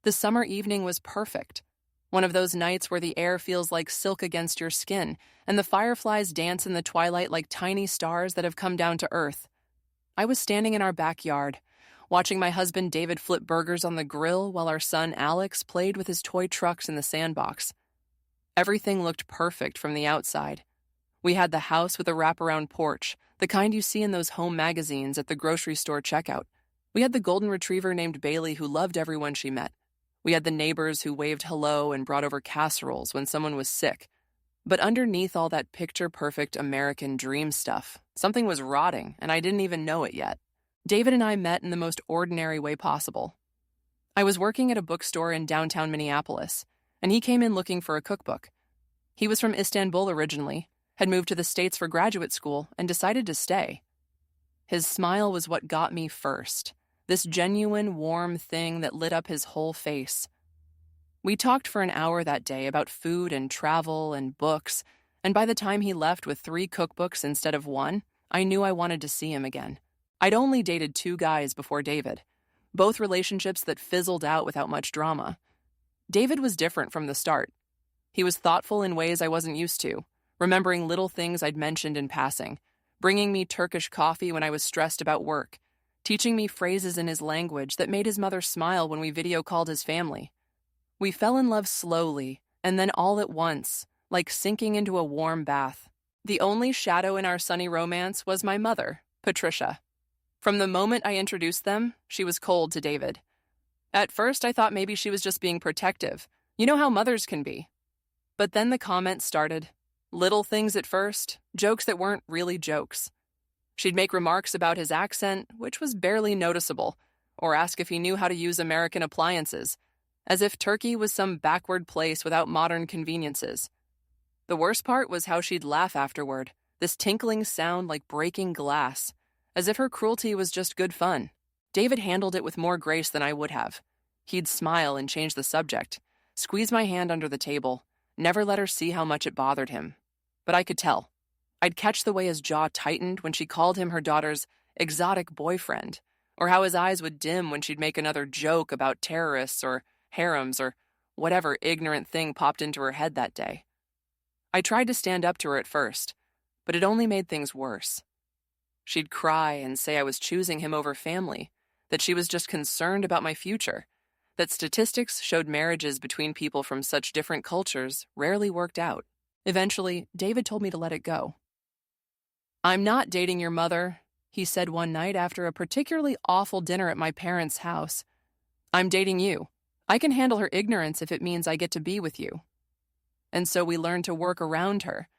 The summer evening was perfect. One of those nights where the air feels like silk against your skin, and the fireflies dance in the twilight like tiny stars that have come down to earth. I was standing in our backyard, watching my husband David flip burgers on the grill while our son Alex played with his toy trucks in the sandbox. Everything looked perfect from the outside. We had the house with a wraparound porch, the kind you see in those home magazines at the grocery store checkout. We had the golden retriever named Bailey who loved everyone she met. We had the neighbors who waved hello and brought over casseroles when someone was sick. But underneath all that picture-perfect American dream stuff, something was rotting, and I didn't even know it yet. David and I met in the most ordinary way possible. I was working at a bookstore in downtown Minneapolis, and he came in looking for a cookbook. He was from Istanbul originally, had moved to the States for graduate school, and decided to stay. His smile was what got me first, this genuine, warm thing that lit up his whole face. We talked for an hour that day about food and travel and books, and by the time he left with 3 cookbooks instead of 1, I knew I wanted to see him again. I'd only dated 2 guys before David, both relationships that fizzled out without much drama. David was different from the start. He was thoughtful in ways I wasn't used to, remembering little things I'd mentioned in passing, bringing me Turkish coffee when I was stressed about work, teaching me phrases in his language that made his mother smile when we video called his family. We fell in love slowly, and then all at once, like sinking into a warm bath. The only shadow in our sunny romance was my mother, Patricia. From the moment I introduced them, she was cold to David. At first, I thought maybe she was just being protective. You know how mothers can be. But then the comments started. Little things at first, jokes that weren't really jokes. She'd make remarks about his accent, which was barely noticeable, or ask if he knew how to use American appliances, as if Turkey was some backward place without modern conveniences. The worst part was how she'd laugh afterward, this tinkling sound like breaking glass, as if her cruelty was just good fun. David handled it with more grace than I would have. He'd smile and change the subject, squeeze my hand under the table, never let her see how much it bothered him. But I could tell. I'd catch the way his jaw tightened when she called him her daughter's exotic boyfriend, or how his eyes would dim when she'd make another joke about terrorists or harems or whatever ignorant thing popped into her head that day. I tried to stand up to her at first, but it only made things worse. She'd cry and say I was choosing him over family, that she was just concerned about my future, that statistics showed marriages between people from such different cultures rarely worked out. Eventually, David told me to let it go. "I'm not dating your mother," he said one night after a particularly awful dinner at my parents' house. "I'm dating you. I can handle her ignorance if it means I get to be with you." And so we learned to work around her,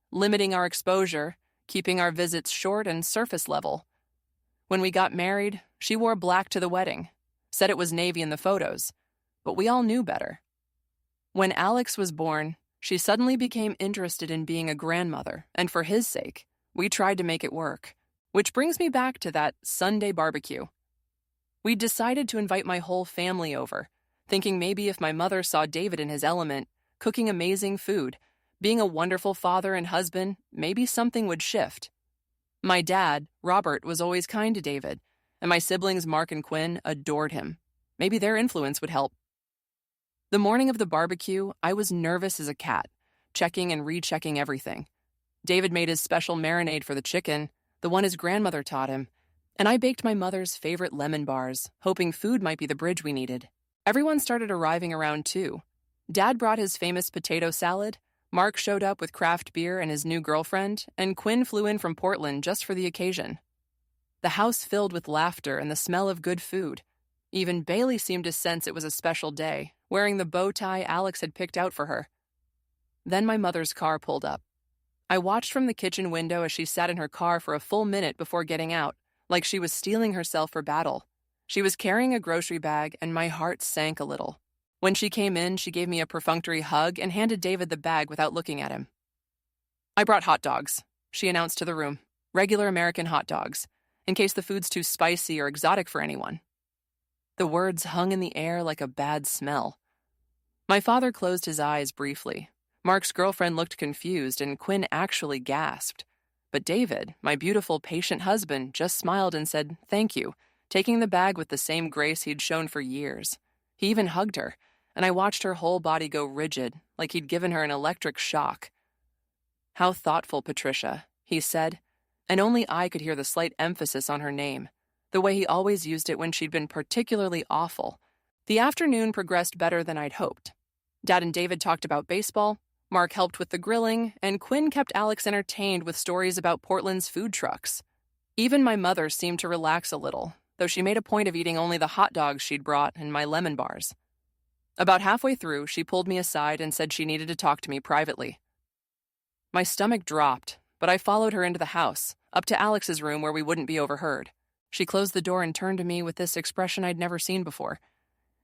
limiting our exposure, keeping our visits short and surface level. When we got married, she wore black to the wedding, said it was navy in the photos, but we all knew better. When Alex was born, she suddenly became interested in being a grandmother, and for his sake, we tried to make it work. Which brings me back to that Sunday barbecue. We decided to invite my whole family over, thinking maybe if my mother saw David in his element, cooking amazing food, being a wonderful father and husband, maybe something would shift. My dad, Robert, was always kind to David, and my siblings Mark and Quinn adored him. Maybe their influence would help. The morning of the barbecue, I was nervous as a cat, checking and rechecking everything. David made his special marinade for the chicken, the one his grandmother taught him, and I baked my mother's favorite lemon bars, hoping food might be the bridge we needed. Everyone started arriving around too. Dad brought his famous potato salad, Mark showed up with craft beer and his new girlfriend, and Quinn flew in from Portland just for the occasion. The house filled with laughter and the smell of good food. Even Bailey seemed to sense it was a special day, wearing the bow tie Alex had picked out for her. Then my mother's car pulled up. I watched from the kitchen window as she sat in her car for a full minute before getting out, like she was steeling herself for battle. She was carrying a grocery bag, and my heart sank a little. When she came in, she gave me a perfunctory hug and handed David the bag without looking at him. "I brought hot dogs," she announced to the room. "Regular American hot dogs, in case the food's too spicy or exotic for anyone." The words hung in the air like a bad smell. My father closed his eyes briefly. Mark's girlfriend looked confused, and Quinn actually gasped. But David, my beautiful, patient husband, just smiled and said, "Thank you," taking the bag with the same grace he'd shown for years. He even hugged her, and I watched her whole body go rigid, like he'd given her an electric shock. "How thoughtful, Patricia," he said, and only I could hear the slight emphasis on her name, the way he always used it when she'd been particularly awful. The afternoon progressed better than I'd hoped. Dad and David talked about baseball, Mark helped with the grilling, and Quinn kept Alex entertained with stories about Portland's food trucks. Even my mother seemed to relax a little, though she made a point of eating only the hot dogs she'd brought and my lemon bars. About halfway through, she pulled me aside and said she needed to talk to me privately. My stomach dropped, but I followed her into the house, up to Alex's room where we wouldn't be overheard. She closed the door and turned to me with this expression I'd never seen before.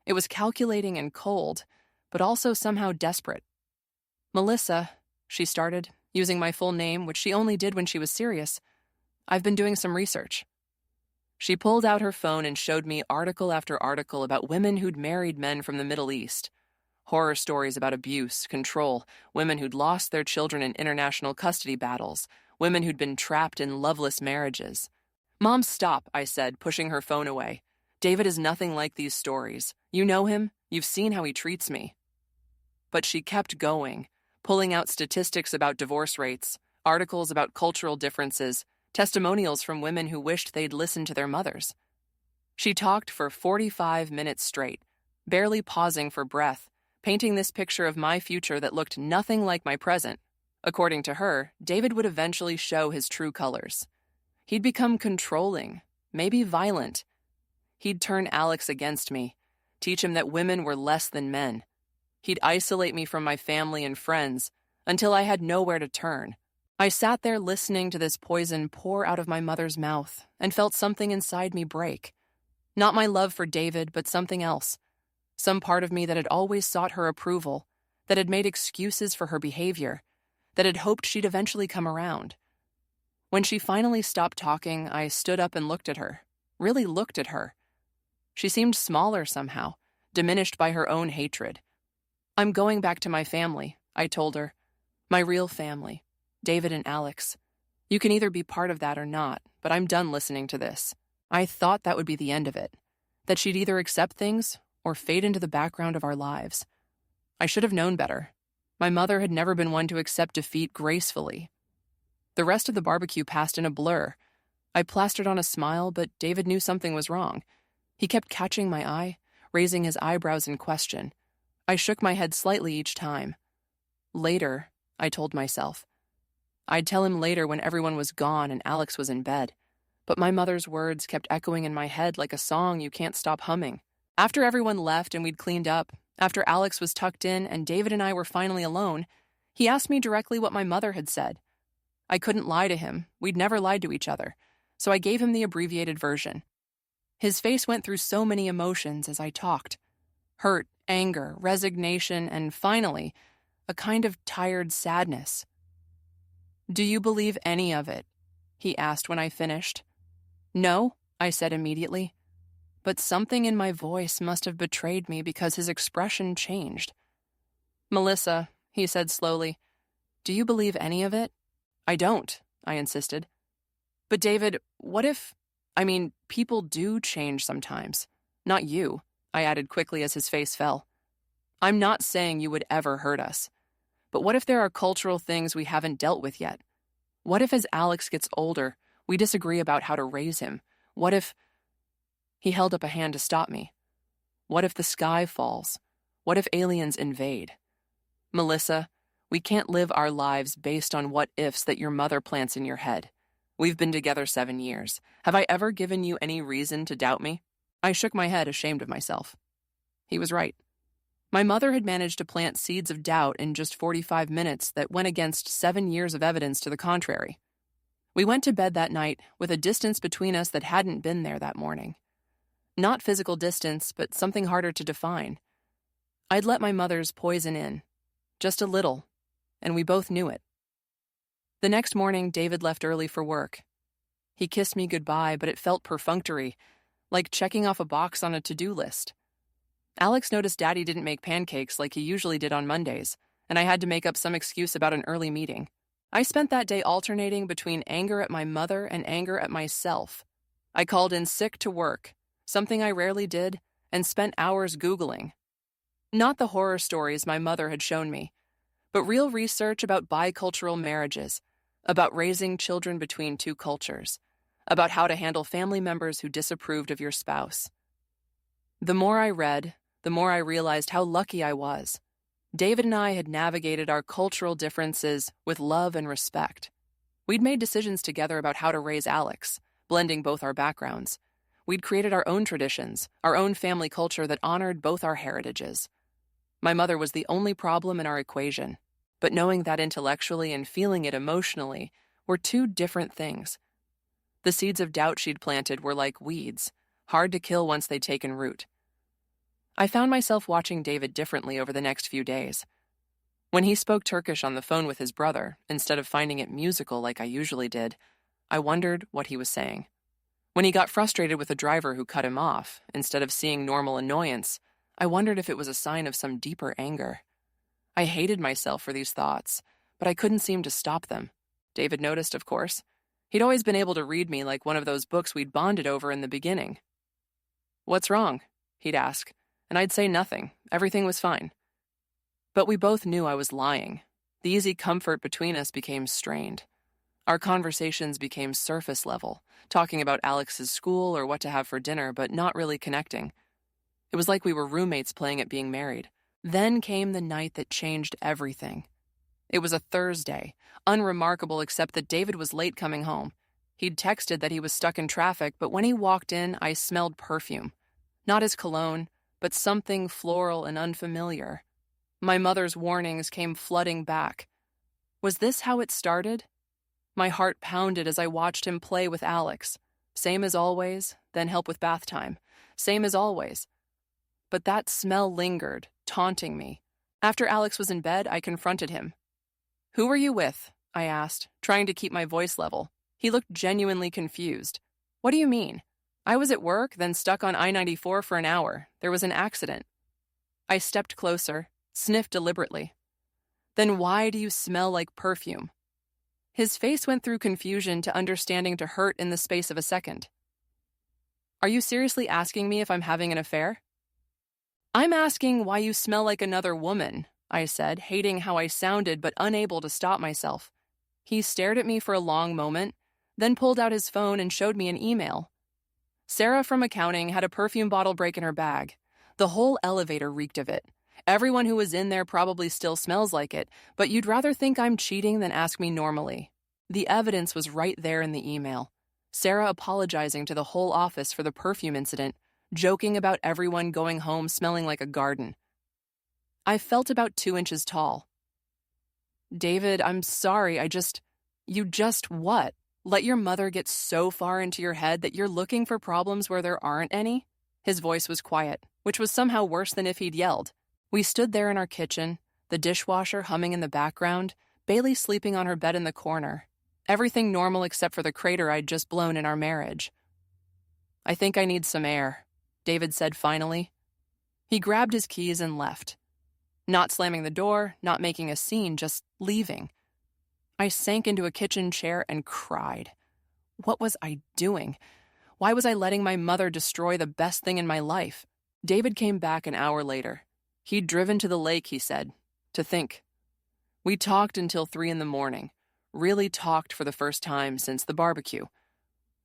It was calculating and cold, but also somehow desperate. "Melissa," she started, using my full name, which she only did when she was serious. "I've been doing some research." She pulled out her phone and showed me article after article about women who'd married men from the Middle East. Horror stories about abuse, control, women who'd lost their children in international custody battles, women who'd been trapped in loveless marriages. "Mom, stop," I said, pushing her phone away. "David is nothing like these stories. You know him. You've seen how he treats me." But she kept going, pulling out statistics about divorce rates, articles about cultural differences, testimonials from women who wished they'd listened to their mothers. She talked for 45 minutes straight, barely pausing for breath, painting this picture of my future that looked nothing like my present. According to her, David would eventually show his true colors. He'd become controlling, maybe violent. He'd turn Alex against me, teach him that women were less than men. He'd isolate me from my family and friends until I had nowhere to turn. I sat there listening to this poison pour out of my mother's mouth and felt something inside me break. Not my love for David, but something else. Some part of me that had always sought her approval, that had made excuses for her behavior, that had hoped she'd eventually come around. When she finally stopped talking, I stood up and looked at her, really looked at her. She seemed smaller somehow, diminished by her own hatred. "I'm going back to my family," I told her. "My real family, David and Alex. You can either be part of that or not, but I'm done listening to this." I thought that would be the end of it, that she'd either accept things or fade into the background of our lives. I should have known better. My mother had never been one to accept defeat gracefully. The rest of the barbecue passed in a blur. I plastered on a smile, but David knew something was wrong. He kept catching my eye, raising his eyebrows in question. I shook my head slightly each time. Later, I told myself. I'd tell him later when everyone was gone and Alex was in bed. But my mother's words kept echoing in my head like a song you can't stop humming. After everyone left and we'd cleaned up, after Alex was tucked in and David and I were finally alone, he asked me directly what my mother had said. I couldn't lie to him. We'd never lied to each other. So I gave him the abbreviated version. His face went through so many emotions as I talked. Hurt, anger, resignation, and finally, a kind of tired sadness. "Do you believe any of it?" he asked when I finished. "No," I said immediately. But something in my voice must have betrayed me because his expression changed. "Melissa," he said slowly, "do you believe any of it?" "I don't," I insisted. "But David, what if... people do change sometimes. Not you," I added quickly as his face fell. "I'm not saying you would ever hurt us. But what if there are cultural things we haven't dealt with yet? What if as Alex gets older, we disagree about how to raise him? What if..." He held up a hand to stop me. "What if the sky falls? What if aliens invade? Melissa, we can't live our lives based on what-ifs that your mother plants in your head. We've been together 7 years. Have I ever given you any reason to doubt me?" I shook my head, ashamed of myself. He was right. My mother had managed to plant seeds of doubt in just 45 minutes that went against 7 years of evidence to the contrary. We went to bed that night with a distance between us that hadn't been there that morning. Not physical distance, but something harder to define. I'd let my mother's poison in, just a little, and we both knew it. The next morning, David left early for work. He kissed me goodbye, but it felt perfunctory, like checking off a box on a to-do list. Alex noticed Daddy didn't make pancakes like he usually did on Mondays, and I had to make up some excuse about an early meeting. I spent that day alternating between anger at my mother and anger at myself. I called in sick to work, something I rarely did, and spent hours Googling. Not the horror stories my mother had shown me, but real research about bicultural marriages, about raising children between two cultures, about how to handle family members who disapproved of your spouse. The more I read, the more I realized how lucky I was. David and I had navigated our cultural differences with love and respect. We'd made decisions together about how to raise Alex, blending both our backgrounds. We'd created our own traditions, our own family culture that honored both our heritages. My mother was the only problem in our equation, but knowing that intellectually and feeling it emotionally were two different things. The seeds of doubt she'd planted were like weeds, hard to kill once they'd taken root. I found myself watching David differently over the next few days. When he spoke Turkish on the phone with his brother, instead of finding it musical like I usually did, I wondered what he was saying. When he got frustrated with a driver who cut him off, instead of seeing normal annoyance, I wondered if it was a sign of some deeper anger. I hated myself for these thoughts, but I couldn't seem to stop them. David noticed, of course. He'd always been able to read me like one of those books we'd bonded over in the beginning. "What's wrong?" he'd ask, and I'd say nothing. Everything was fine. But we both knew I was lying. The easy comfort between us became strained. Our conversations became surface level, talking about Alex's school or what to have for dinner, but not really connecting. It was like we were roommates playing at being married. Then came the night that changed everything. It was a Thursday, unremarkable except that David was late coming home. He'd texted that he was stuck in traffic, but when he walked in, I smelled perfume. Not his cologne, but something floral and unfamiliar. My mother's warnings came flooding back. Was this how it started? My heart pounded as I watched him play with Alex. Same as always, then help with bath time. Same as always. But that smell lingered, taunting me. After Alex was in bed, I confronted him. "Who were you with?" I asked, trying to keep my voice level. He looked genuinely confused. "What do you mean?" "I was at work, then stuck on I-94 for an hour. There was an accident." I stepped closer, sniffed deliberately. "Then why do you smell like perfume?" His face went through confusion to understanding to hurt in the space of a second. "Are you seriously asking me if I'm having an affair?" "I'm asking why you smell like another woman," I said, hating how I sounded but unable to stop myself. He stared at me for a long moment, then pulled out his phone and showed me an email. Sarah from accounting had a perfume bottle break in her bag. The whole elevator reeked of it. Everyone who was in there probably still smells like it, but you'd rather think I'm cheating than ask me normally. The evidence was right there in the email. Sarah apologizing to the whole office for the perfume incident, joking about everyone going home smelling like a garden. I felt about 2 inches tall. "David, I'm sorry, You just what? Let your mother get so far into your head that you're looking for problems where there aren't any?" His voice was quiet, which was somehow worse than if he'd yelled. We stood there in our kitchen, the dishwasher humming in the background, Bailey sleeping on her bed in the corner. Everything normal except for the crater I'd just blown in our marriage. "I think I need some air," David said finally. He grabbed his keys and left. Not slamming the door, not making a scene, just leaving. I sank into a kitchen chair and cried. What was I doing? Why was I letting my mother destroy the best thing in my life? David came back an hour later. He'd driven to the lake, he said, to think. We talked until 3 a.m, really talked for the first time since the barbecue.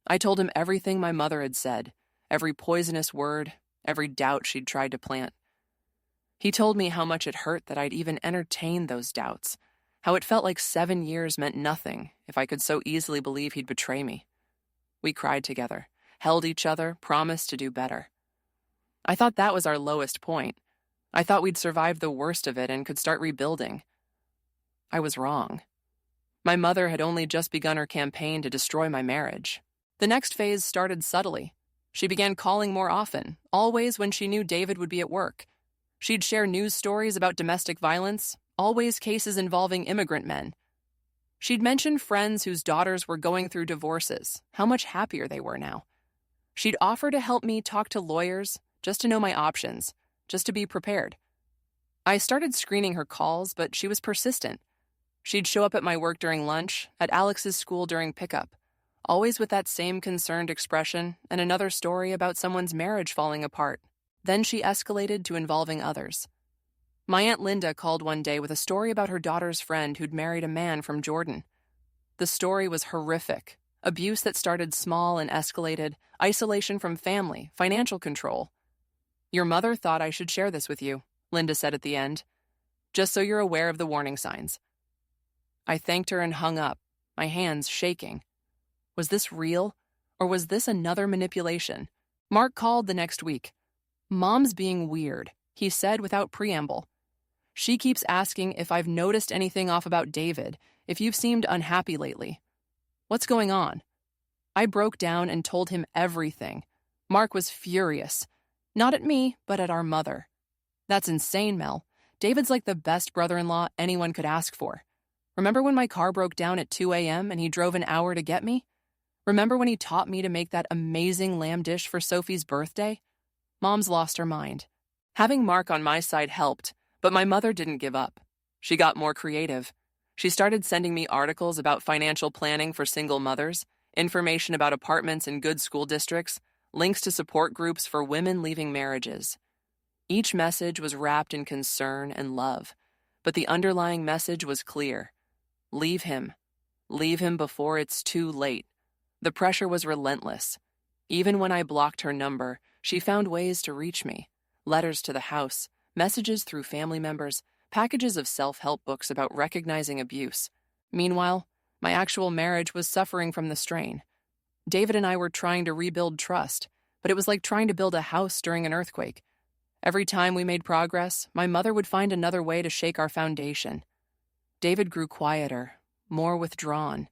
I told him everything my mother had said, every poisonous word, every doubt she'd tried to plant. He told me how much it hurt that I'd even entertained those doubts, how it felt like 7 years meant nothing if I could so easily believe he'd betray me. We cried together, held each other, promised to do better. I thought that was our lowest point. I thought we'd survived the worst of it and could start rebuilding. I was wrong. My mother had only just begun her campaign to destroy my marriage. The next phase started subtly. She began calling more often, always when she knew David would be at work. She'd share news stories about domestic violence, always cases involving immigrant men. She'd mention friends whose daughters were going through divorces, how much happier they were now. She'd offer to help me talk to lawyers, just to know my options, just to be prepared. I started screening her calls, but she was persistent. She'd show up at my work during lunch, at Alex's school during pickup, always with that same concerned expression and another story about someone's marriage falling apart. Then she escalated to involving others. My Aunt Linda called one day with a story about her daughter's friend who'd married a man from Jordan. The story was horrific. Abuse that started small and escalated, isolation from family, financial control. "Your mother thought I should share this with you," Linda said at the end, "just so you're aware of the warning signs." I thanked her and hung up, my hands shaking. Was this real, or was this another manipulation? Mark called the next week. "Mom's being weird," he said without preamble. "She keeps asking if I've noticed anything off about David, if you've seemed unhappy lately. What's going on?" I broke down and told him everything. Mark was furious. Not at me, but at our mother. "That's insane, Mel. David's like the best brother-in-law anyone could ask for. Remember when my car broke down at 2 a.m. and he drove an hour to get me? Remember when he taught me to make that amazing lamb dish for Sophie's birthday?" Mom's lost her mind. Having Mark on my side helped, but my mother didn't give up. She got more creative. She started sending me articles about financial planning for single mothers, information about apartments in good school districts, links to support groups for women leaving marriages. Each message was wrapped in concern and love, but the underlying message was clear. Leave him. Leave him before it's too late. The pressure was relentless. Even when I blocked her number, she found ways to reach me. Letters to the house, messages through family members, packages of self-help books about recognizing abuse. Meanwhile, my actual marriage was suffering from the strain. David and I were trying to rebuild trust, but it was like trying to build a house during an earthquake. Every time we made progress, my mother would find another way to shake our foundation. David grew quieter, more withdrawn.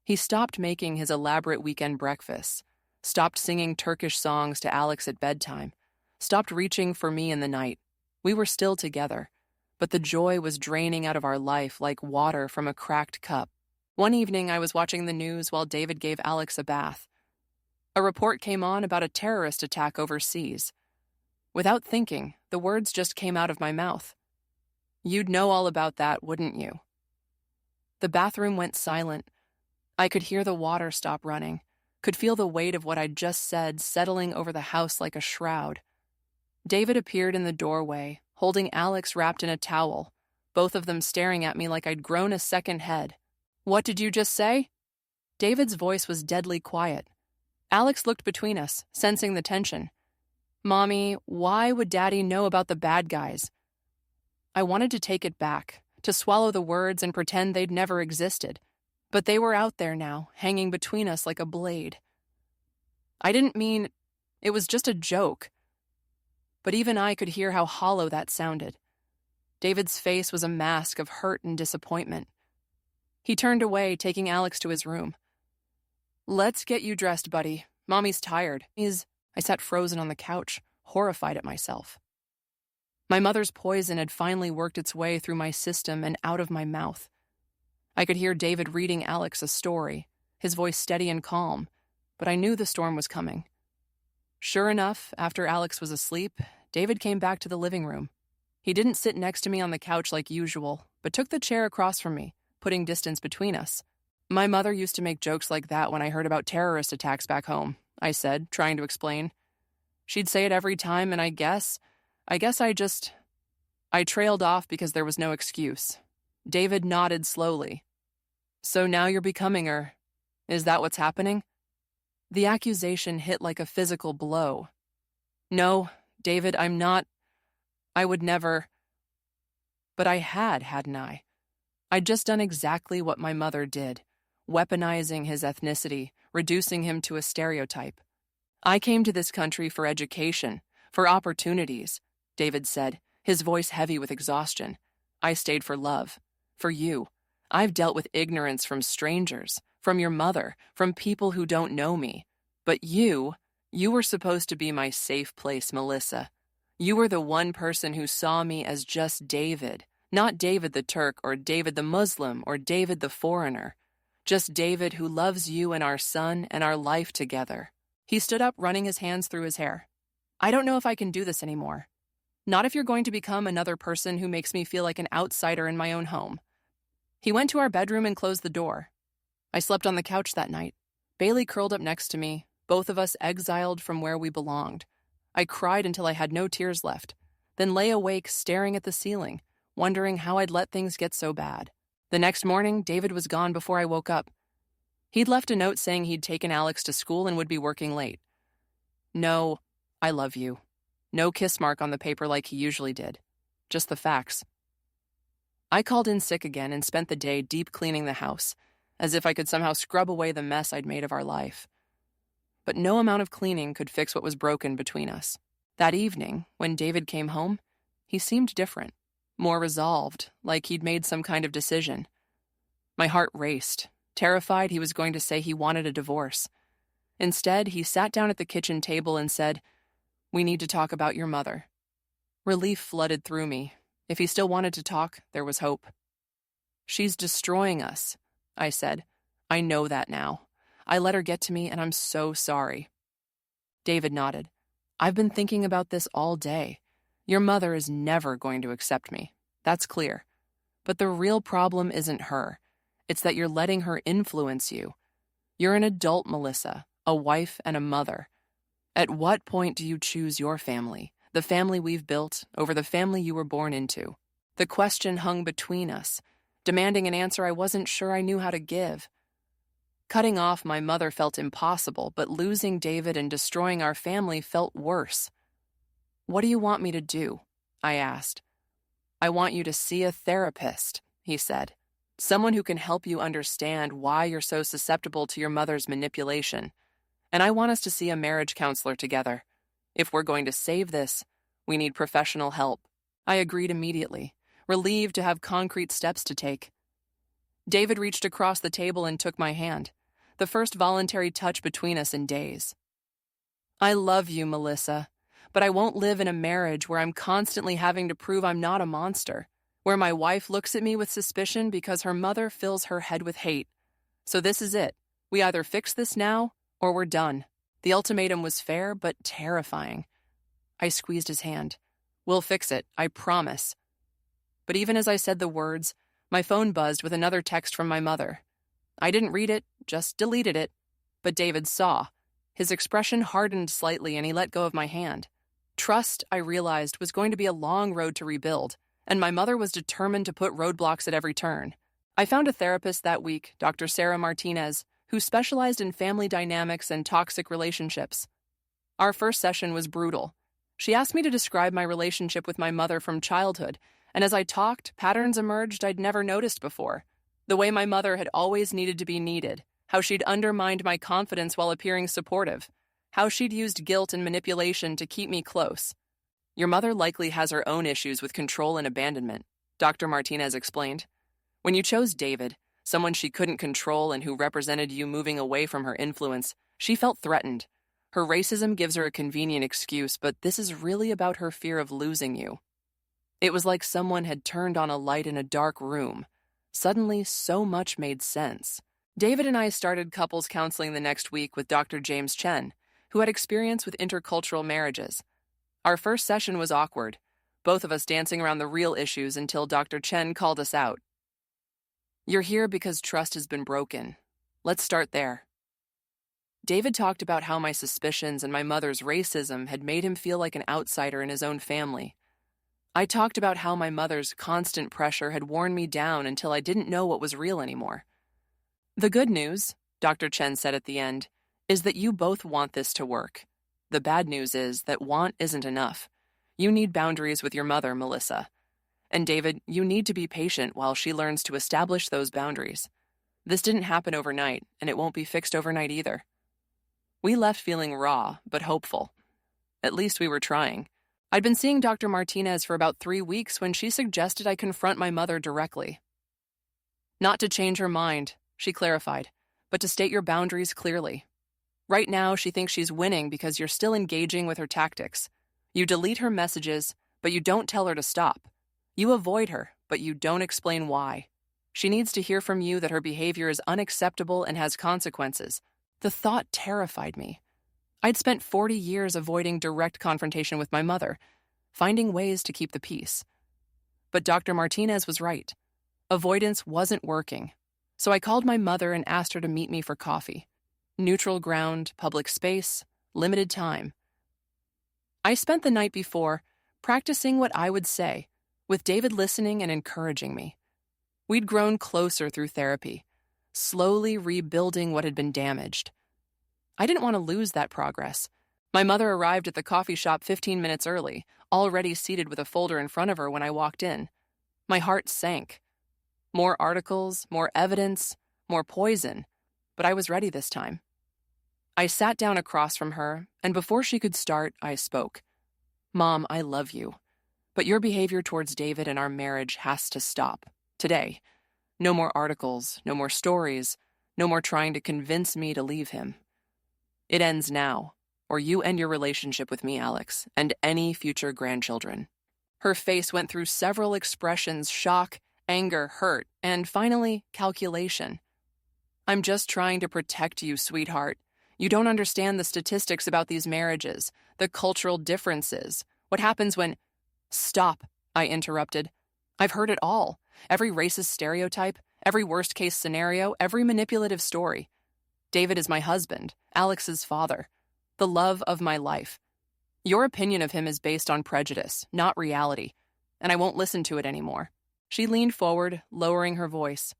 He stopped making his elaborate weekend breakfasts, stopped singing Turkish songs to Alex at bedtime, stopped reaching for me in the night. We were still together, but the joy was draining out of our life like water from a cracked cup. One evening, I was watching the news while David gave Alex a bath. A report came on about a terrorist attack overseas. Without thinking, the words just came out of my mouth. "You'd know all about that, wouldn't you?" The bathroom went silent. I could hear the water stop running, could feel the weight of what I'd just said settling over the house like a shroud. David appeared in the doorway, holding Alex wrapped in a towel, both of them staring at me like I'd grown a second head. "What did you just say?" David's voice was deadly quiet. Alex looked between us, sensing the tension. "Mommy, why would Daddy know about the bad guys?" I wanted to take it back, to swallow the words and pretend they'd never existed. But they were out there now, hanging between us like a blade. "I didn't mean... It was just a joke." But even I could hear how hollow that sounded. David's face was a mask of hurt and disappointment. He turned away, taking Alex to his room. "Let's get you dressed, buddy. Mommy's tired." I sat frozen on the couch, horrified at myself. My mother's poison had finally worked its way through my system and out of my mouth. I could hear David reading Alex a story, his voice steady and calm, but I knew the storm was coming. Sure enough, after Alex was asleep, David came back to the living room. He didn't sit next to me on the couch like usual, but took the chair across from me, putting distance between us. "My mother used to make jokes like that when I heard about terrorist attacks back home," I said, trying to explain. "She'd say it every time, and I guess I trailed off because there was no excuse." David nodded slowly. "So now you're becoming her. Is that what's happening?" The accusation hit like a physical blow. "No, David, I'm not. I would never." But I hadn't I? I'd just done exactly what my mother did, weaponizing his ethnicity, reducing him to a stereotype. "I came to this country for education, for opportunities," David said, his voice heavy with exhaustion. "I stayed for love, for you. I've dealt with ignorance from strangers, from your mother, from people who don't know me. But you were supposed to be my safe place, Melissa. You were the one person who saw me as just David, not David the Turk or David the Muslim or David the foreigner. Just David who loves you and our son and our life together." He stood up, running his hands through his hair. "I don't know if I can do this anymore. Not if you're going to become another person who makes me feel like an outsider in my own home." He went to our bedroom and closed the door. I slept on the couch that night. Bailey curled up next to me, both of us exiled from where we belonged. I cried until I had no tears left, then lay awake staring at the ceiling, wondering how I'd let things get so bad. The next morning, David was gone before I woke up. He'd left a note saying he'd taken Alex to school and would be working late. No, I love you. No kiss mark on the paper like he usually did. Just the facts. I called in sick again and spent the day deep cleaning the house, as if I could somehow scrub away the mess I'd made of our life. But no amount of cleaning could fix what was broken between us. That evening, when David came home, he seemed different, more resolved, like he'd made some kind of decision. My heart raced, terrified he was going to say he wanted a divorce. Instead, he sat down at the kitchen table and said, "We need to talk about your mother." Relief flooded through me. If he still wanted to talk, there was hope. "She's destroying us," I said. "I know that now. I let her get to me, and I'm so sorry." David nodded. "I've been thinking about this all day. Your mother is never going to accept me. That's clear. But the real problem isn't her. It's that you're letting her influence you. You're an adult, Melissa, a wife and a mother. At what point do you choose your family, the family we've built, over the family you were born into?" The question hung between us, demanding an answer I wasn't sure I knew how to give. Cutting off my mother felt impossible, but losing David and destroying our family felt worse. "What do you want me to do?" I asked. "I want you to see a therapist," he said. "Someone who can help you understand why you're so susceptible to your mother's manipulation. And I want us to see a marriage counselor together. If we're going to save this, we need professional help." I agreed immediately, relieved to have concrete steps to take. David reached across the table and took my hand, the first voluntary touch between us in days. "I love you, Melissa, but I won't live in a marriage where I'm constantly having to prove I'm not a monster, where my wife looks at me with suspicion because her mother fills her head with hate. So this is it. We either fix this now, or we're done." The ultimatum was fair, but terrifying. I squeezed his hand. "We'll fix it, I promise." But even as I said the words, my phone buzzed with another text from my mother. I didn't read it, just deleted it. But David saw. His expression hardened slightly and he let go of my hand. Trust, I realized, was going to be a long road to rebuild, and my mother was determined to put roadblocks at every turn. I found a therapist that week, Dr. Sarah Martinez, who specialized in family dynamics and toxic relationships. Our first session was brutal. She asked me to describe my relationship with my mother from childhood, and as I talked, patterns emerged I'd never noticed before. The way my mother had always needed to be needed, how she'd undermined my confidence while appearing supportive, how she'd used guilt and manipulation to keep me close. "Your mother likely has her own issues with control and abandonment," Dr. Martinez explained. "When you chose David, someone she couldn't control and who represented you moving away from her influence, she felt threatened. Her racism gives her a convenient excuse, but this is really about her fear of losing you." It was like someone had turned on a light in a dark room. Suddenly, so much made sense. David and I started couples counseling the next week with Dr. James Chen, who had experience with intercultural marriages. Our first session was awkward, both of us dancing around the real issues until Dr. Chen called us out. "You're here because trust has been broken. Let's start there." David talked about how my suspicions and my mother's racism had made him feel like an outsider in his own family. I talked about how my mother's constant pressure had worn me down until I didn't know what was real anymore. "The good news," Dr. Chen said at the end, "is that you both want this to work. The bad news is that want isn't enough. You need boundaries with your mother, Melissa. And David, you need to be patient while she learns to establish those boundaries. This didn't happen overnight, and it won't be fixed overnight either." We left feeling raw, but hopeful. At least we were trying. I'd been seeing Dr. Martinez for about 3 weeks when she suggested I confront my mother directly. "Not to change her mind," she clarified, "but to state your boundaries clearly. Right now, she thinks she's winning because you're still engaging with her tactics. You delete her messages, but you don't tell her to stop. You avoid her, but you don't explain why. She needs to hear from you that her behavior is unacceptable and has consequences." The thought terrified me. I'd spent 40 years avoiding direct confrontation with my mother, finding ways to keep the peace. But Dr. Martinez was right. Avoidance wasn't working. So I called my mother and asked her to meet me for coffee. Neutral ground, public space, limited time. I spent the night before practicing what I would say, with David listening and encouraging me. We'd grown closer through therapy, slowly rebuilding what had been damaged. I didn't want to lose that progress. My mother arrived at the coffee shop 15 minutes early, already seated with a folder in front of her when I walked in. My heart sank. More articles, more evidence, more poison, but I was ready this time. I sat down across from her, and before she could start, I spoke. Mom, I love you, but your behavior towards David and our marriage has to stop. Today. No more articles, no more stories, no more trying to convince me to leave him. It ends now, or you end your relationship with me, Alex, and any future grandchildren. Her face went through several expressions: shock, anger, hurt, and finally, calculation. I'm just trying to protect you, sweetheart. You don't understand the statistics about these marriages, the cultural differences. What happens when... Stop, I interrupted. I've heard it all. Every racist stereotype, every worst-case scenario, every manipulative story. David is my husband, Alex's father, the love of my life. Your opinion of him is based on prejudice, not reality, and I won't listen to it anymore. She leaned forward, lowering her voice.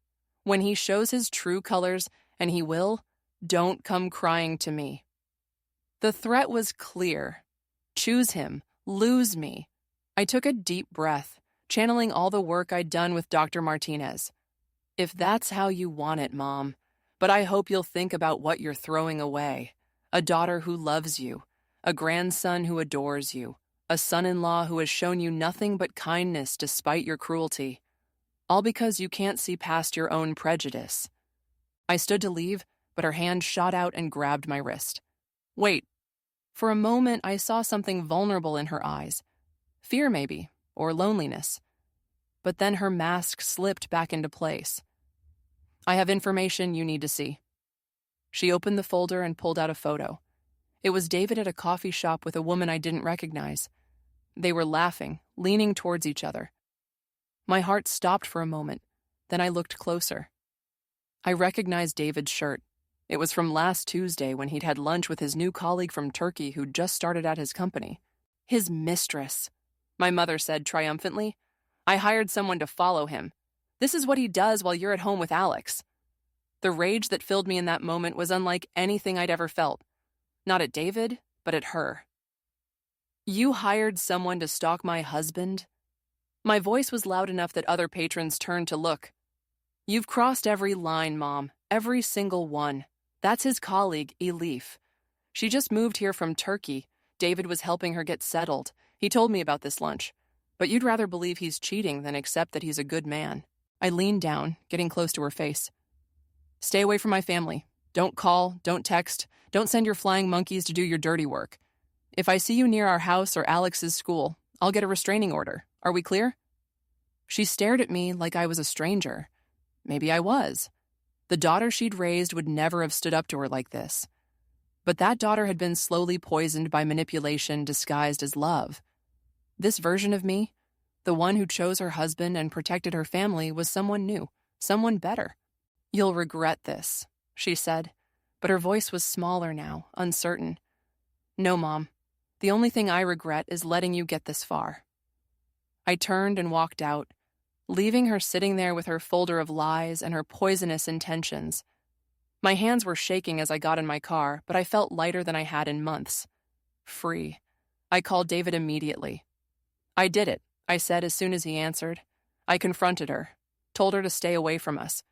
When he shows his true colors, and he will, don't come crying to me. The threat was clear. Choose him, lose me. I took a deep breath, channeling all the work I'd done with Dr. Martinez. If that's how you want it, Mom, but I hope you'll think about what you're throwing away. A daughter who loves you, a grandson who adores you, a son-in-law who has shown you nothing but kindness despite your cruelty. All because you can't see past your own prejudice. I stood to leave, but her hand shot out and grabbed my wrist. Wait. For a moment, I saw something vulnerable in her eyes. Fear, maybe, or loneliness. But then her mask slipped back into place. I have information you need to see. She opened the folder and pulled out a photo. It was David at a coffee shop with a woman I didn't recognize. They were laughing, leaning towards each other. My heart stopped for a moment, then I looked closer. I recognized David's shirt. It was from last Tuesday when he'd had lunch with his new colleague from Turkey who'd just started at his company. His mistress, my mother said triumphantly. I hired someone to follow him. This is what he does while you're at home with Alex. The rage that filled me in that moment was unlike anything I'd ever felt. Not at David, but at her. You hired someone to stalk my husband? My voice was loud enough that other patrons turned to look. You've crossed every line, Mom, every single one. That's his colleague, Elif. She just moved here from Turkey. David was helping her get settled. He told me about this lunch. But you'd rather believe he's cheating than accept that he's a good man. I leaned down, getting close to her face. Stay away from my family. Don't call, don't text, don't send your flying monkeys to do your dirty work. If I see you near our house or Alex's school, I'll get a restraining order. Are we clear? She stared at me like I was a stranger. Maybe I was. The daughter she'd raised would never have stood up to her like this. But that daughter had been slowly poisoned by manipulation disguised as love. This version of me, the one who chose her husband and protected her family, was someone new, someone better. You'll regret this, she said, but her voice was smaller now, uncertain. No, Mom. The only thing I regret is letting you get this far. I turned and walked out, leaving her sitting there with her folder of lies and her poisonous intentions. My hands were shaking as I got in my car, but I felt lighter than I had in months. Free. I called David immediately. I did it, I said as soon as he answered. I confronted her, told her to stay away from us.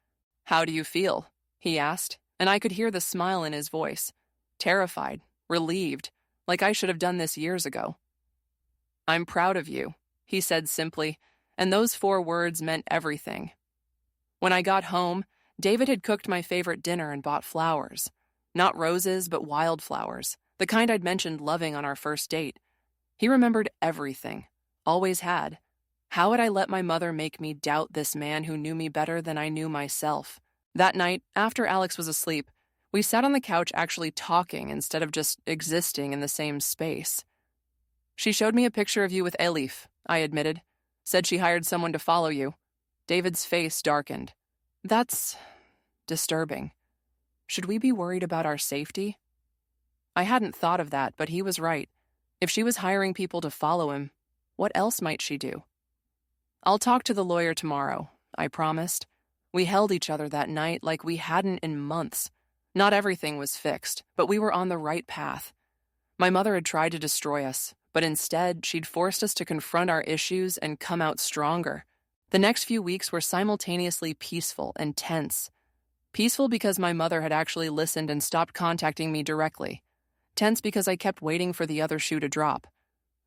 How do you feel? He asked, and I could hear the smile in his voice. Terrified, relieved, like I should have done this years ago. I'm proud of you, he said simply, and those 4 words meant everything. When I got home, David had cooked my favorite dinner and bought flowers. Not roses, but wildflowers, the kind I'd mentioned loving on our first date. He remembered everything, always had. How had I let my mother make me doubt this man who knew me better than I knew myself? That night, after Alex was asleep, we sat on the couch actually talking instead of just existing in the same space. She showed me a picture of you with Elif, I admitted. Said she hired someone to follow you. David's face darkened. That's disturbing. Should we be worried about our safety? I hadn't thought of that, but he was right. If she was hiring people to follow him, what else might she do? "I'll talk to the lawyer tomorrow," I promised. We held each other that night like we hadn't in months. Not everything was fixed, but we were on the right path. My mother had tried to destroy us, but instead, she'd forced us to confront our issues and come out stronger. The next few weeks were simultaneously peaceful and tense. Peaceful because my mother had actually listened and stopped contacting me directly. Tense because I kept waiting for the other shoe to drop.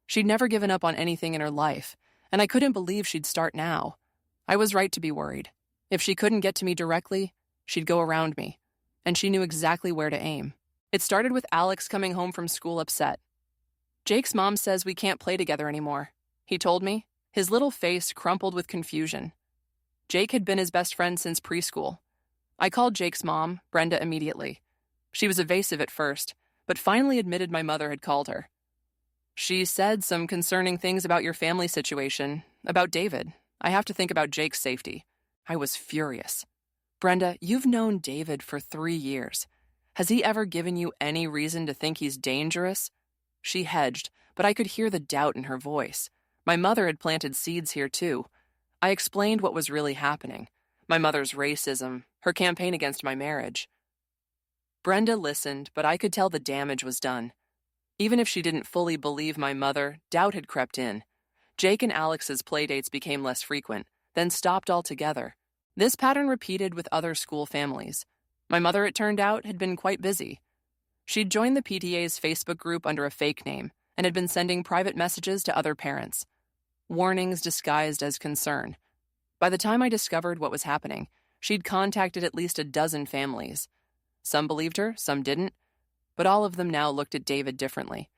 She'd never given up on anything in her life, and I couldn't believe she'd start now. I was right to be worried. If she couldn't get to me directly, she'd go around me, and she knew exactly where to aim. It started with Alex coming home from school upset. "Jake's mom says we can't play together anymore," he told me, his little face crumpled with confusion. Jake had been his best friend since preschool. I called Jake's mom, Brenda, immediately. She was evasive at first, but finally admitted my mother had called her. "She said some concerning things about your family situation, about David. I have to think about Jake's safety." I was furious. "Brenda, you've known David for 3 years. Has he ever given you any reason to think he's dangerous?" She hedged, but I could hear the doubt in her voice. My mother had planted seeds here too. I explained what was really happening. My mother's racism, her campaign against my marriage. Brenda listened, but I could tell the damage was done. Even if she didn't fully believe my mother, doubt had crept in. Jake and Alex's playdates became less frequent, then stopped altogether. This pattern repeated with other school families. My mother, it turned out, had been quite busy. She'd joined the PTA's Facebook group under a fake name and had been sending private messages to other parents. Warnings disguised as concern. By the time I discovered what was happening, she'd contacted at least a dozen families. Some believed her, some didn't, but all of them now looked at David differently.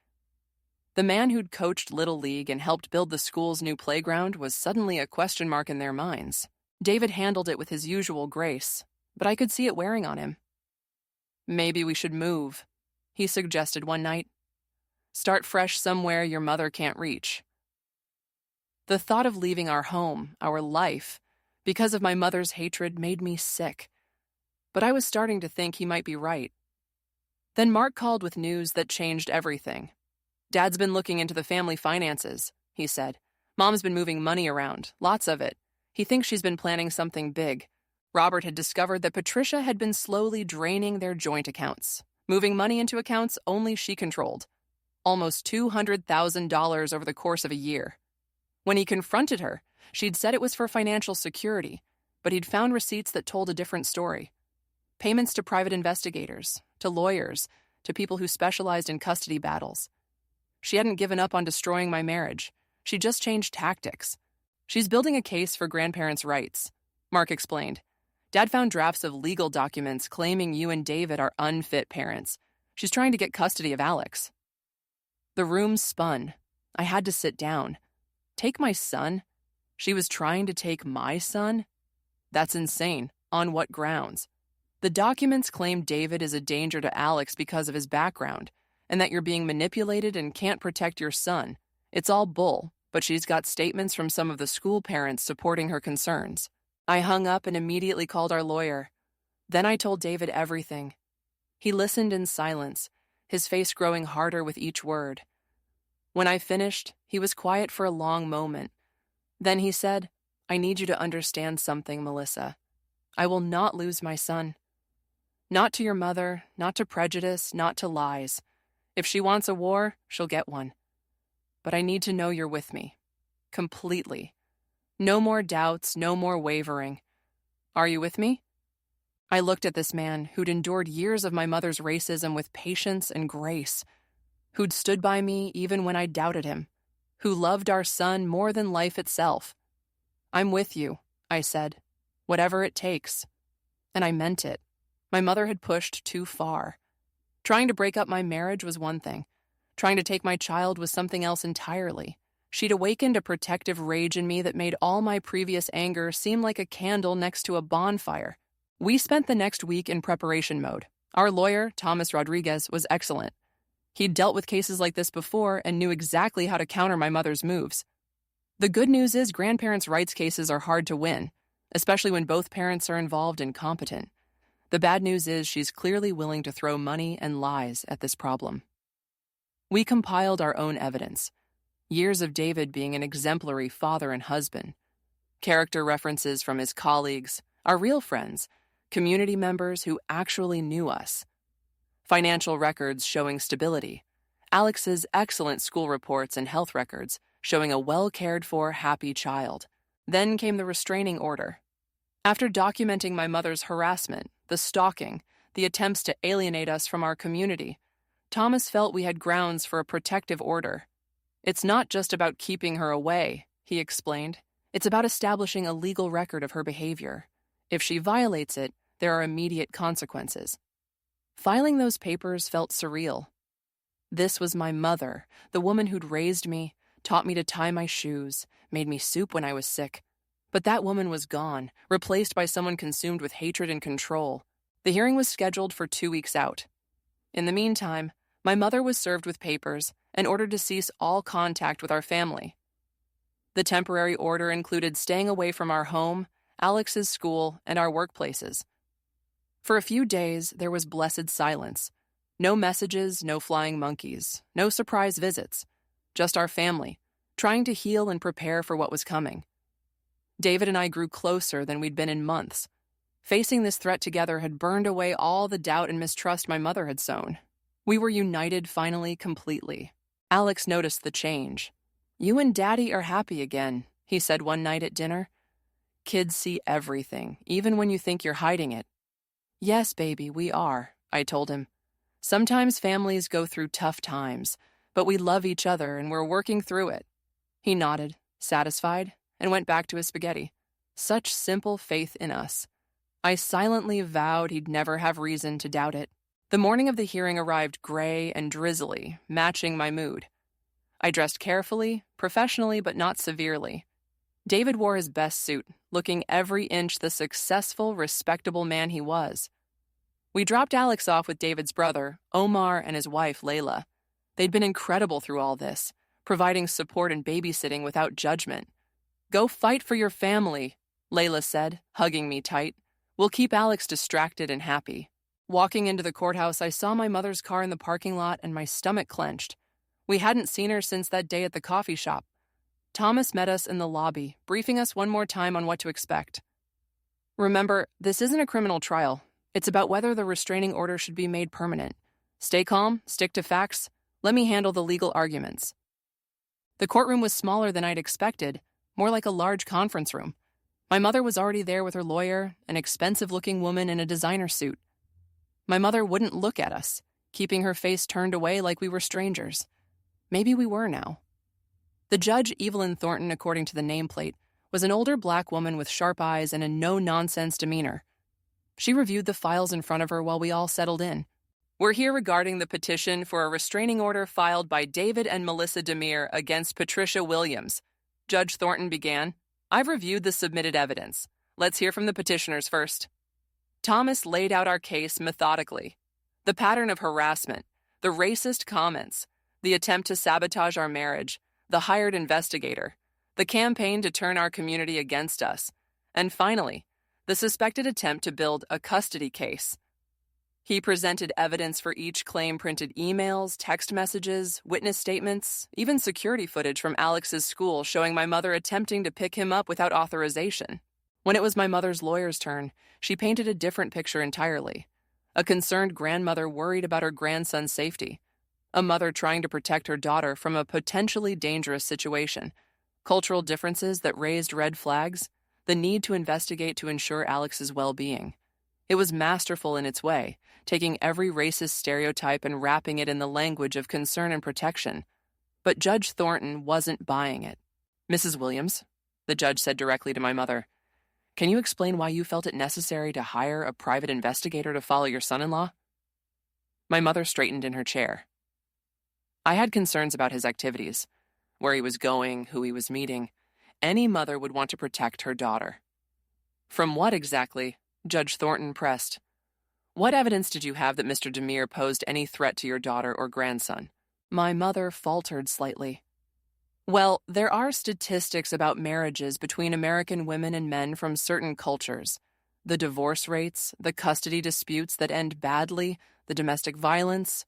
The man who'd coached Little League and helped build the school's new playground was suddenly a question mark in their minds. David handled it with his usual grace, but I could see it wearing on him. "Maybe we should move," he suggested one night. "Start fresh somewhere your mother can't reach." The thought of leaving our home, our life, because of my mother's hatred made me sick. But I was starting to think he might be right. Then Mark called with news that changed everything. "Dad's been looking into the family finances," he said. "Mom's been moving money around, lots of it. He thinks she's been planning something big." Robert had discovered that Patricia had been slowly draining their joint accounts, moving money into accounts only she controlled. Almost $200,000 over the course of a year. When he confronted her, she'd said it was for financial security, but he'd found receipts that told a different story. Payments to private investigators, to lawyers, to people who specialized in custody battles. She hadn't given up on destroying my marriage. She just changed tactics. "She's building a case for grandparents' rights," Mark explained. "Dad found drafts of legal documents claiming you and David are unfit parents. She's trying to get custody of Alex." The room spun. I had to sit down. Take my son? She was trying to take my son? That's insane. On what grounds? The documents claim David is a danger to Alex because of his background, and that you're being manipulated and can't protect your son. It's all bull, but she's got statements from some of the school parents supporting her concerns. I hung up and immediately called our lawyer. Then I told David everything. He listened in silence, his face growing harder with each word. When I finished, he was quiet for a long moment. Then he said, "I need you to understand something, Melissa. I will not lose my son. Not to your mother, not to prejudice, not to lies. If she wants a war, she'll get one. But I need to know you're with me. Completely. No more doubts, no more wavering. Are you with me?" I looked at this man who'd endured years of my mother's racism with patience and grace, who'd stood by me even when I doubted him, who loved our son more than life itself. "I'm with you," I said, "whatever it takes." And I meant it. My mother had pushed too far. Trying to break up my marriage was one thing. Trying to take my child was something else entirely. She'd awakened a protective rage in me that made all my previous anger seem like a candle next to a bonfire. We spent the next week in preparation mode. Our lawyer, Thomas Rodriguez, was excellent. He'd dealt with cases like this before and knew exactly how to counter my mother's moves. The good news is grandparents' rights cases are hard to win, especially when both parents are involved and competent. The bad news is she's clearly willing to throw money and lies at this problem. We compiled our own evidence. Years of David being an exemplary father and husband. Character references from his colleagues, our real friends, community members who actually knew us. Financial records showing stability. Alex's excellent school reports and health records showing a well-cared-for, happy child. Then came the restraining order. After documenting my mother's harassment, the stalking, the attempts to alienate us from our community, Thomas felt we had grounds for a protective order. It's not just about keeping her away, he explained. It's about establishing a legal record of her behavior. If she violates it, there are immediate consequences. Filing those papers felt surreal. This was my mother, the woman who'd raised me, taught me to tie my shoes, made me soup when I was sick. But that woman was gone, replaced by someone consumed with hatred and control. The hearing was scheduled for 2 weeks out. In the meantime, my mother was served with papers and ordered to cease all contact with our family. The temporary order included staying away from our home, Alex's school, and our workplaces. For a few days, there was blessed silence. No messages, no flying monkeys, no surprise visits. Just our family, trying to heal and prepare for what was coming. David and I grew closer than we'd been in months. Facing this threat together had burned away all the doubt and mistrust my mother had sown. We were united finally, completely. Alex noticed the change. "You and Daddy are happy again," he said one night at dinner. "Kids see everything, even when you think you're hiding it." "Yes, baby, we are," I told him. "Sometimes families go through tough times, but we love each other and we're working through it." He nodded, satisfied, and went back to his spaghetti. Such simple faith in us. I silently vowed he'd never have reason to doubt it. The morning of the hearing arrived gray and drizzly, matching my mood. I dressed carefully, professionally, but not severely. David wore his best suit, looking every inch the successful, respectable man he was. We dropped Alex off with David's brother, Omar, and his wife, Layla. They'd been incredible through all this, providing support and babysitting without judgment. "Go fight for your family," Layla said, hugging me tight. "We'll keep Alex distracted and happy." Walking into the courthouse, I saw my mother's car in the parking lot and my stomach clenched. We hadn't seen her since that day at the coffee shop. Thomas met us in the lobby, briefing us one more time on what to expect. "Remember, this isn't a criminal trial. It's about whether the restraining order should be made permanent. Stay calm, stick to facts. Let me handle the legal arguments." The courtroom was smaller than I'd expected, more like a large conference room. My mother was already there with her lawyer, an expensive-looking woman in a designer suit. My mother wouldn't look at us, keeping her face turned away like we were strangers. Maybe we were now. The judge, Evelyn Thornton, according to the nameplate, was an older black woman with sharp eyes and a no-nonsense demeanor. She reviewed the files in front of her while we all settled in. "We're here regarding the petition for a restraining order filed by David and Melissa Demir against Patricia Williams," Judge Thornton began. "I've reviewed the submitted evidence. Let's hear from the petitioners first." Thomas laid out our case methodically. The pattern of harassment, the racist comments, the attempt to sabotage our marriage, the hired investigator, the campaign to turn our community against us, and finally, the suspected attempt to build a custody case. He presented evidence for each claim, printed emails, text messages, witness statements, even security footage from Alex's school showing my mother attempting to pick him up without authorization. When it was my mother's lawyer's turn, she painted a different picture entirely. A concerned grandmother worried about her grandson's safety. A mother trying to protect her daughter from a potentially dangerous situation. Cultural differences that raised red flags. The need to investigate to ensure Alex's well-being. It was masterful in its way, taking every racist stereotype and wrapping it in the language of concern and protection. But Judge Thornton wasn't buying it. "Mrs. Williams," the judge said directly to my mother, "can you explain why you felt it necessary to hire a private investigator to follow your son-in-law?" My mother straightened in her chair. I had concerns about his activities, where he was going, who he was meeting. Any mother would want to protect her daughter. "From what exactly?" Judge Thornton pressed. "What evidence did you have that Mr. Demir posed any threat to your daughter or grandson?" My mother faltered slightly. "Well, there are statistics about marriages between American women and men from certain cultures. The divorce rates, the custody disputes that end badly, the domestic violence."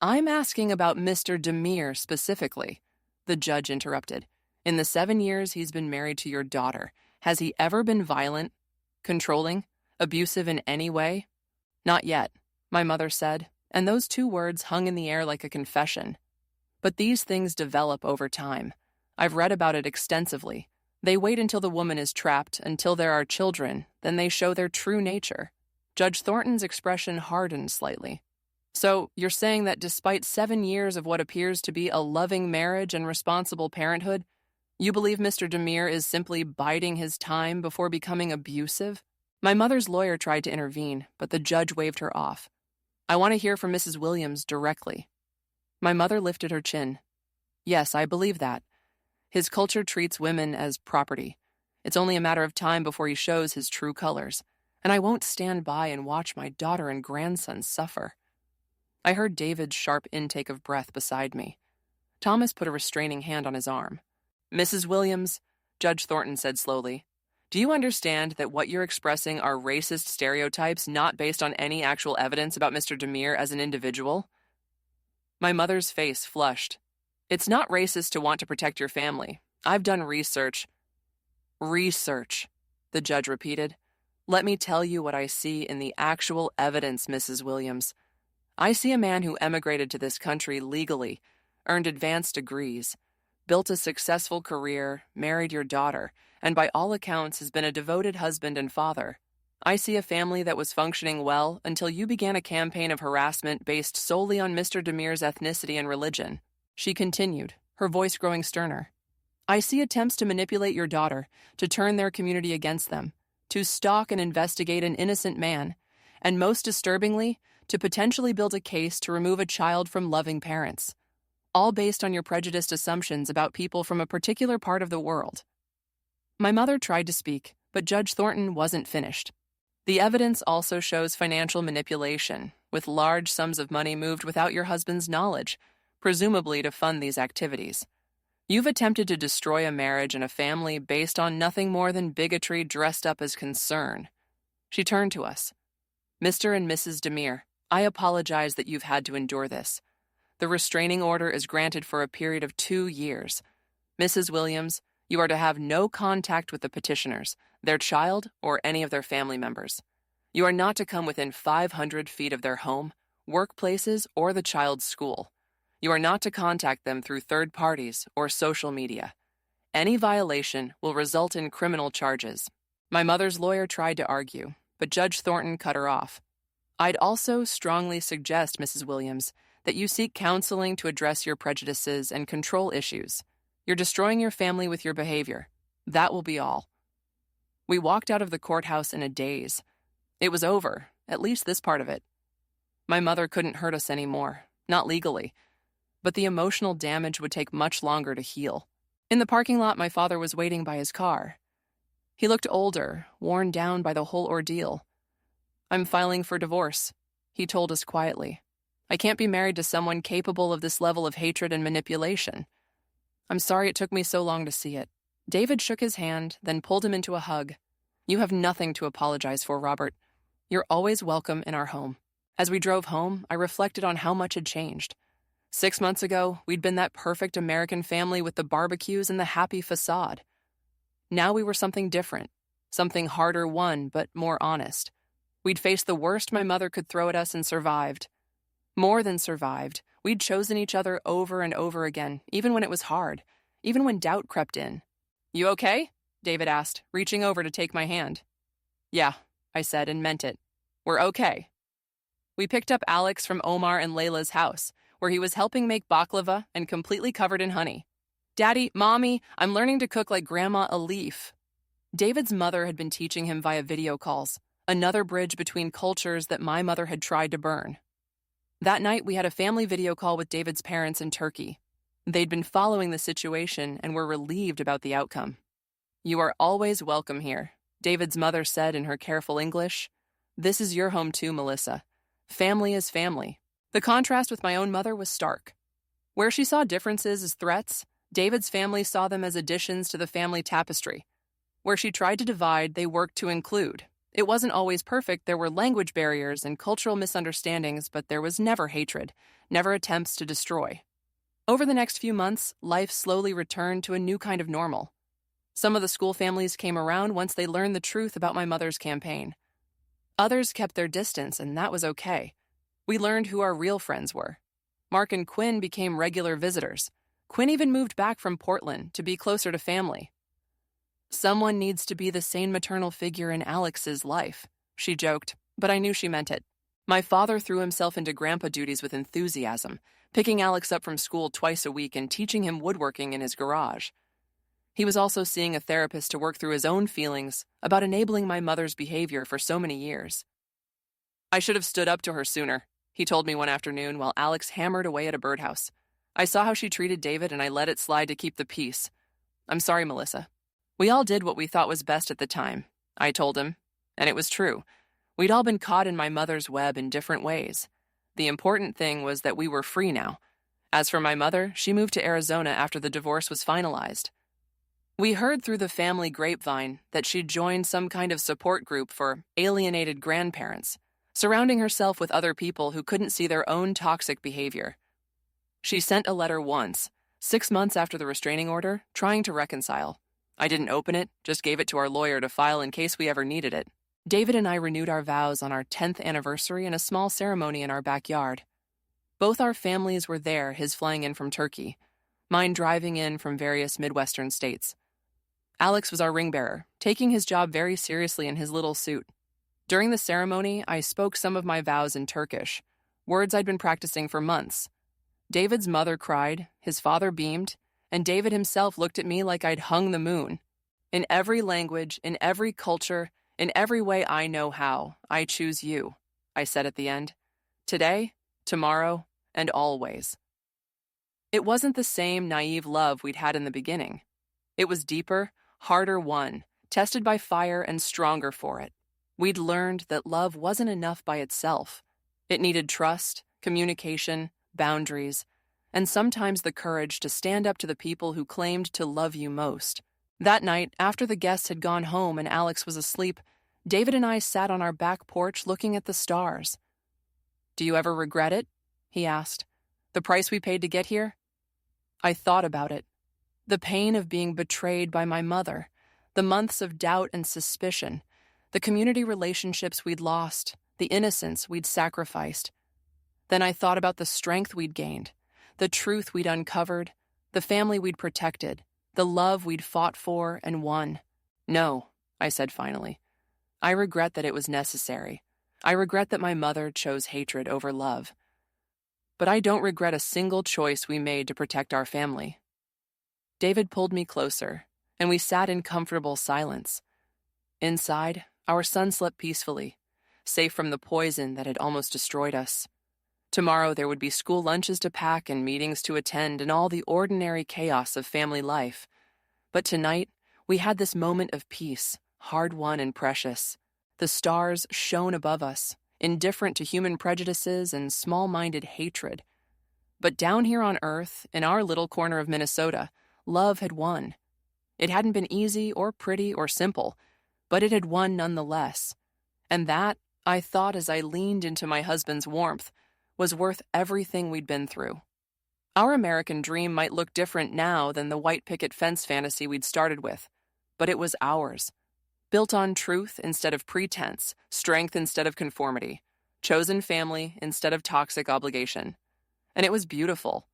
I'm asking about Mr. Demir specifically, the judge interrupted. In the 7 years he's been married to your daughter, has he ever been violent, controlling, abusive in any way? Not yet, my mother said, and those 2 words hung in the air like a confession. But these things develop over time. I've read about it extensively. They wait until the woman is trapped, until there are children, then they show their true nature. Judge Thornton's expression hardened slightly. So, you're saying that despite 7 years of what appears to be a loving marriage and responsible parenthood, you believe Mr. Demir is simply biding his time before becoming abusive? My mother's lawyer tried to intervene, but the judge waved her off. I want to hear from Mrs. Williams directly. My mother lifted her chin. Yes, I believe that. His culture treats women as property. It's only a matter of time before he shows his true colors, and I won't stand by and watch my daughter and grandson suffer. I heard David's sharp intake of breath beside me. Thomas put a restraining hand on his arm. Mrs. Williams, Judge Thornton said slowly, do you understand that what you're expressing are racist stereotypes not based on any actual evidence about Mr. Demir as an individual? My mother's face flushed. It's not racist to want to protect your family. I've done research. Research, the judge repeated. Let me tell you what I see in the actual evidence, Mrs. Williams. I see a man who emigrated to this country legally, earned advanced degrees, built a successful career, married your daughter, and by all accounts has been a devoted husband and father. I see a family that was functioning well until you began a campaign of harassment based solely on Mr. Demir's ethnicity and religion. She continued, her voice growing sterner. I see attempts to manipulate your daughter, to turn their community against them, to stalk and investigate an innocent man, and most disturbingly, to potentially build a case to remove a child from loving parents, all based on your prejudiced assumptions about people from a particular part of the world. My mother tried to speak, but Judge Thornton wasn't finished. The evidence also shows financial manipulation, with large sums of money moved without your husband's knowledge, presumably to fund these activities. You've attempted to destroy a marriage and a family based on nothing more than bigotry dressed up as concern. She turned to us. Mr. and Mrs. Demir, I apologize that you've had to endure this. The restraining order is granted for a period of 2 years. Mrs. Williams, you are to have no contact with the petitioners, their child, or any of their family members. You are not to come within 500 feet of their home, workplaces, or the child's school. You are not to contact them through third parties or social media. Any violation will result in criminal charges. My mother's lawyer tried to argue, but Judge Thornton cut her off. I'd also strongly suggest, Mrs. Williams, that you seek counseling to address your prejudices and control issues. You're destroying your family with your behavior. That will be all. We walked out of the courthouse in a daze. It was over, at least this part of it. My mother couldn't hurt us anymore, not legally, but the emotional damage would take much longer to heal. In the parking lot, my father was waiting by his car. He looked older, worn down by the whole ordeal. I'm filing for divorce, he told us quietly. I can't be married to someone capable of this level of hatred and manipulation. I'm sorry it took me so long to see it. David shook his hand, then pulled him into a hug. You have nothing to apologize for, Robert. You're always welcome in our home. As we drove home, I reflected on how much had changed. 6 months ago, we'd been that perfect American family with the barbecues and the happy facade. Now we were something different, something harder won, but more honest. We'd faced the worst my mother could throw at us and survived. More than survived, we'd chosen each other over and over again, even when it was hard, even when doubt crept in. You okay? David asked, reaching over to take my hand. Yeah, I said and meant it. We're okay. We picked up Alex from Omar and Layla's house, where he was helping make baklava and completely covered in honey. Daddy, Mommy, I'm learning to cook like Grandma Alif. David's mother had been teaching him via video calls, another bridge between cultures that my mother had tried to burn. That night, we had a family video call with David's parents in Turkey. They'd been following the situation and were relieved about the outcome. You are always welcome here, David's mother said in her careful English. This is your home too, Melissa. Family is family. The contrast with my own mother was stark. Where she saw differences as threats, David's family saw them as additions to the family tapestry. Where she tried to divide, they worked to include. It wasn't always perfect. There were language barriers and cultural misunderstandings, but there was never hatred, never attempts to destroy. Over the next few months, life slowly returned to a new kind of normal. Some of the school families came around once they learned the truth about my mother's campaign. Others kept their distance, and that was okay. We learned who our real friends were. Mark and Quinn became regular visitors. Quinn even moved back from Portland to be closer to family. "Someone needs to be the sane maternal figure in Alex's life," she joked, but I knew she meant it. My father threw himself into grandpa duties with enthusiasm, picking Alex up from school twice a week and teaching him woodworking in his garage. He was also seeing a therapist to work through his own feelings about enabling my mother's behavior for so many years. "I should have stood up to her sooner," he told me one afternoon while Alex hammered away at a birdhouse. "I saw how she treated David and I let it slide to keep the peace. I'm sorry, Melissa. We all did what we thought was best at the time," I told him, and it was true. We'd all been caught in my mother's web in different ways. The important thing was that we were free now. As for my mother, she moved to Arizona after the divorce was finalized. We heard through the family grapevine that she'd joined some kind of support group for alienated grandparents, surrounding herself with other people who couldn't see their own toxic behavior. She sent a letter once, 6 months after the restraining order, trying to reconcile. I didn't open it, just gave it to our lawyer to file in case we ever needed it. David and I renewed our vows on our 10th anniversary in a small ceremony in our backyard. Both our families were there, his flying in from Turkey, mine driving in from various Midwestern states. Alex was our ring bearer, taking his job very seriously in his little suit. During the ceremony, I spoke some of my vows in Turkish, words I'd been practicing for months. David's mother cried, his father beamed, and David himself looked at me like I'd hung the moon. "In every language, in every culture, in every way I know how, I choose you," I said at the end. "Today, tomorrow, and always." It wasn't the same naive love we'd had in the beginning. It was deeper, harder won, tested by fire and stronger for it. We'd learned that love wasn't enough by itself. It needed trust, communication, boundaries, and sometimes the courage to stand up to the people who claimed to love you most. That night, after the guests had gone home and Alex was asleep, David and I sat on our back porch looking at the stars. "Do you ever regret it?" he asked. "The price we paid to get here?" I thought about it. The pain of being betrayed by my mother, the months of doubt and suspicion, the community relationships we'd lost, the innocence we'd sacrificed. Then I thought about the strength we'd gained, the truth we'd uncovered, the family we'd protected, the love we'd fought for and won. "No," I said finally. "I regret that it was necessary. I regret that my mother chose hatred over love. But I don't regret a single choice we made to protect our family." David pulled me closer, and we sat in comfortable silence. Inside, our son slept peacefully, safe from the poison that had almost destroyed us. Tomorrow there would be school lunches to pack and meetings to attend and all the ordinary chaos of family life. But tonight, we had this moment of peace, hard-won and precious. The stars shone above us, indifferent to human prejudices and small-minded hatred. But down here on Earth, in our little corner of Minnesota, love had won. It hadn't been easy or pretty or simple, but it had won nonetheless. And that, I thought as I leaned into my husband's warmth, was worth everything we'd been through. Our American dream might look different now than the white picket fence fantasy we'd started with, but it was ours. Built on truth instead of pretense, strength instead of conformity, chosen family instead of toxic obligation. And it was beautiful.